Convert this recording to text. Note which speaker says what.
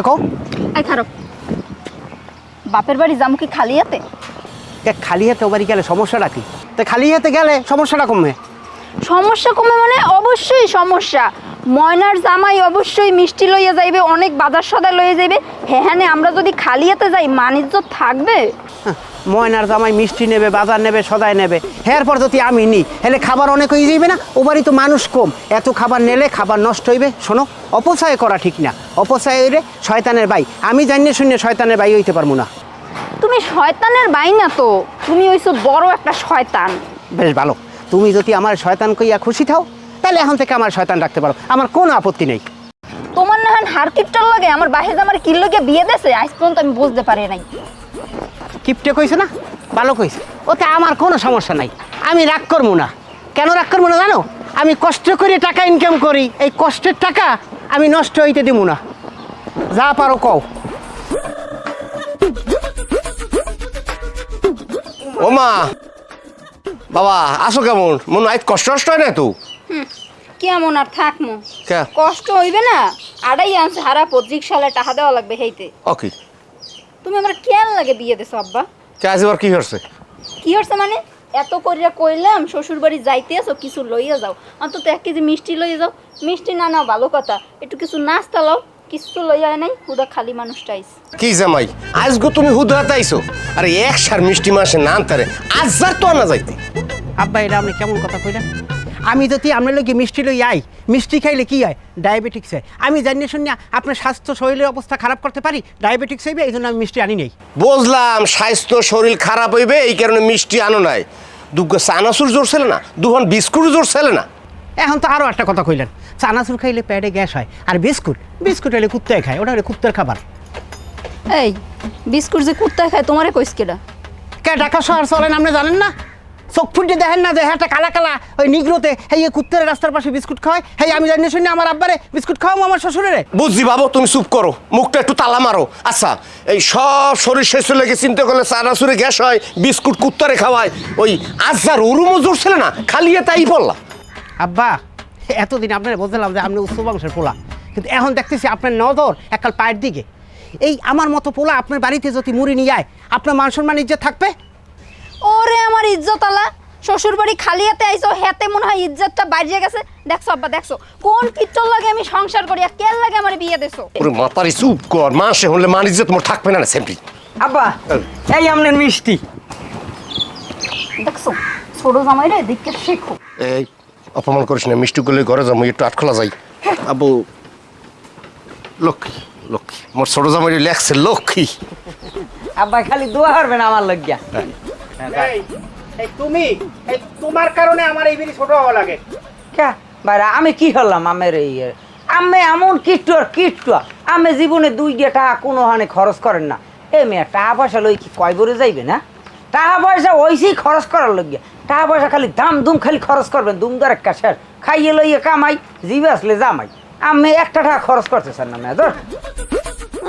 Speaker 1: কও।
Speaker 2: এই খারাপ বাপের বাড়ি যামু কি খালি হাতে?
Speaker 1: খালি হাতে ও বাড়ি গেলে সমস্যাটা কি? তো খালি হাতে গেলে সমস্যাটা কমবে।
Speaker 2: সমস্যা কমে মানে অবশ্যই সমস্যা। ময়নার জামাই অবশ্যই মিষ্টি লইয়া যাইবে, অনেক বাজার সদাই লইয়া যাইবে। হ্যাঁ আমরা যদি খালি হাতে যাই মানিজ্য থাকবে?
Speaker 1: ময়নার জামাই মিষ্টি নেবে, বাজার নেবে, সদাই নেবে, এরপর যদি আমি নিই হেলে খাবার অনেক হয়ে যাইবে না? ও বাড়ি তো মানুষ কম, এত খাবার নিলে খাবার নষ্ট হইবে। শোনো, অপচয় করা ঠিক না। অপচয় হইলে শয়তানের ভাই। আমি জানিয়ে শুনে শয়তানের ভাই হইতে পারবো না।
Speaker 2: তুমি শয়তানের বাই না তো, তুমি হইছো বড় একটা শয়তান।
Speaker 1: বেশ ভালো, তুমি যদি আমার শয়তান কইয়া খুশি থাও তাহলে এখন থেকে আমার শয়তান রাখতে পারো, আমার কোনো আপত্তি নেই।
Speaker 2: তোমার না হার কিপটার লাগে আমার বাহে জামার কিল লগে বিয়ে দেছে, আজ পর্যন্ত আমি বুঝতে পারি নাই।
Speaker 1: কিপটে কইছে না, ভালো কইছে, ওতে আমার কোনো সমস্যা নাই। আমি রাগ করবো না। কেন রাগ করবো না জানো? আমি কষ্ট করে টাকা ইনকাম করি, এই কষ্টের টাকা আমি নষ্ট হইতে দিব না। যা পারো কও।
Speaker 3: ও মা, বাবা আসো কেমন? মনে হয় কষ্ট কষ্ট হয় না তো?
Speaker 2: কেমন আর থাকমু,
Speaker 3: কে?
Speaker 2: কষ্ট হইবে না। আড়াই আনছে হারা 25 সালে টাকা দেওয়া লাগবে হেইতে।
Speaker 3: ওকে,
Speaker 2: তুমি আমার কেন লাগে বিয়ে দেছো আব্বা?
Speaker 3: কে আজ এবার কি হচ্ছে?
Speaker 2: কি হচ্ছে মানে? এত করিয়া কইলাম শ্বশুর বাড়ি যাইতে আসো, কিছু লইয়া যাও, অন্তত 1 কেজি মিষ্টি লইয়া যাও। মিষ্টি না নাও ভালো কথা, একটু কিছু নাস্তা লও। কিছু লইয়া নাই, হুদা খালি মানুষটাইস।
Speaker 3: কি জামাই, আজগো তুমি হুদ হাতে আইছো? আরে এক সার মিষ্টি মাসে নাম তারে আজ যার তো আনা যাইতে।
Speaker 1: আব্বা, এটা আপনি কেমন কথা কইলেন? আমি যদি আপনার লোকে মিষ্টি লই আই, মিষ্টি খাইলে কি হয়? ডায়াবেটিক্স হয়। আমি জানিয়ে শুনিয়া আপনার স্বাস্থ্য শরীরের অবস্থা খারাপ করতে পারি, ডায়াবেটিক্স হইবে, এই জন্য আমি মিষ্টি আনি নেই।
Speaker 3: বুঝলাম স্বাস্থ্য শরীর খারাপ হইবে এই কারণে মিষ্টি আনো নাই। দুগো চানাচুর জোর ছিল না, দুহন বিস্কুট জোর ছিল না।
Speaker 1: এখন তো আরও একটা কথা কইলেন, চানাচুর খাইলে পেটে গ্যাস হয়, আর বিস্কুট বিস্কুট হলে কুত্তায় খায়, ওটা হলে কুত্তার খাবার।
Speaker 2: এই বিস্কুট যে কুত্তায় খায় তোমারে কইস কেডা?
Speaker 1: কে ঢাকা শহর চলেন আপনি জানেন না? চোখ ফুটে দেখেন না যে একটা কালা কালা ওই নিগ্রোতে এই কুত্তের রাস্তার পাশে বিস্কুট খাওয়ায়? এই আমি জানি শুনি আমার আব্বারে বিস্কুট খাওয়াবো আমার শ্বশুরের।
Speaker 3: বুঝছি বাবু, তুমি চুপ করো, মুখটা একটু তালা মারো। আচ্ছা, এই সব শরীর শেষ লেগে চিন্তা করলে চানাচুরে গ্যাস হয়, বিস্কুট কুত্তারে খাওয়ায়, ওই আজার ওরুমও জোর ছিল না, খালি তাই বললা।
Speaker 1: আব্বা, এতদিন আপনারা বলছিলাম যে আপনি উচ্চ বংশের পোলা, কিন্তু এখন দেখতেছি আপনার নজর এককাল পায়ের দিকে। এই আমার মতো পোলা আপনার বাড়িতে যদি মুড়ি নিয়ে যায়, আপনার মান সম্মান ইজ্জত থাকবে?
Speaker 2: ওরে আমার ইজ্জত আলা, শ্বশুর বাড়ি খালি হাতে আইছো, হেতে মনে হয় ইজ্জতটা বাইরে গেছে। দেখছো আব্বা, দেখছো কোন কিচ্ছর লাগে আমি সংসার করি, আর কেন লাগে আমার বিয়ে দেছো?
Speaker 3: ওরে মাতারি চুপ কর, মাসে হলে মান ইজ্জত মোর থাকবে না সেমনি।
Speaker 4: আব্বা, এই আমনের মিষ্টি।
Speaker 2: দেখছো ছোট জামাইরে দেখে শেখো।
Speaker 3: এই অপমান করিস না, মিষ্টি করলে ঘরে যাবো, একটু আটখোলা যাই। আবু লক্ষ্মী, লক্ষ্মী মোর ছোট জামাই লেখছে লক্ষ্মী।
Speaker 4: আব্বা খালি দোয়া করবেন আমার লাগিয়া।
Speaker 1: এই তুমি, এই তোমার কারণে আমার এই বিড়ি ছোট হওয়া লাগে।
Speaker 4: কে বাইরা আমি কি হলাম? আমের এই আমি এমন কিট্টু আর কিট্টু, আমি জীবনে 2 টাকা কোনো হানে খরচ করেন না। এ মেয়ে টাকা পয়সা লই কি কয় বরে যাইবে না? টাকা পয়সা ওইসেই খরচ করার লাগিয়া। টাকা পয়সা খালি দাম দুম খালি খরচ করবেন, দুম দর একটা শের খাইয়ে লইয়ে কামাই, জিবে আসলে জামাই। আমি 1 টাকা খরচ করতে চান না মেয়ে ধর।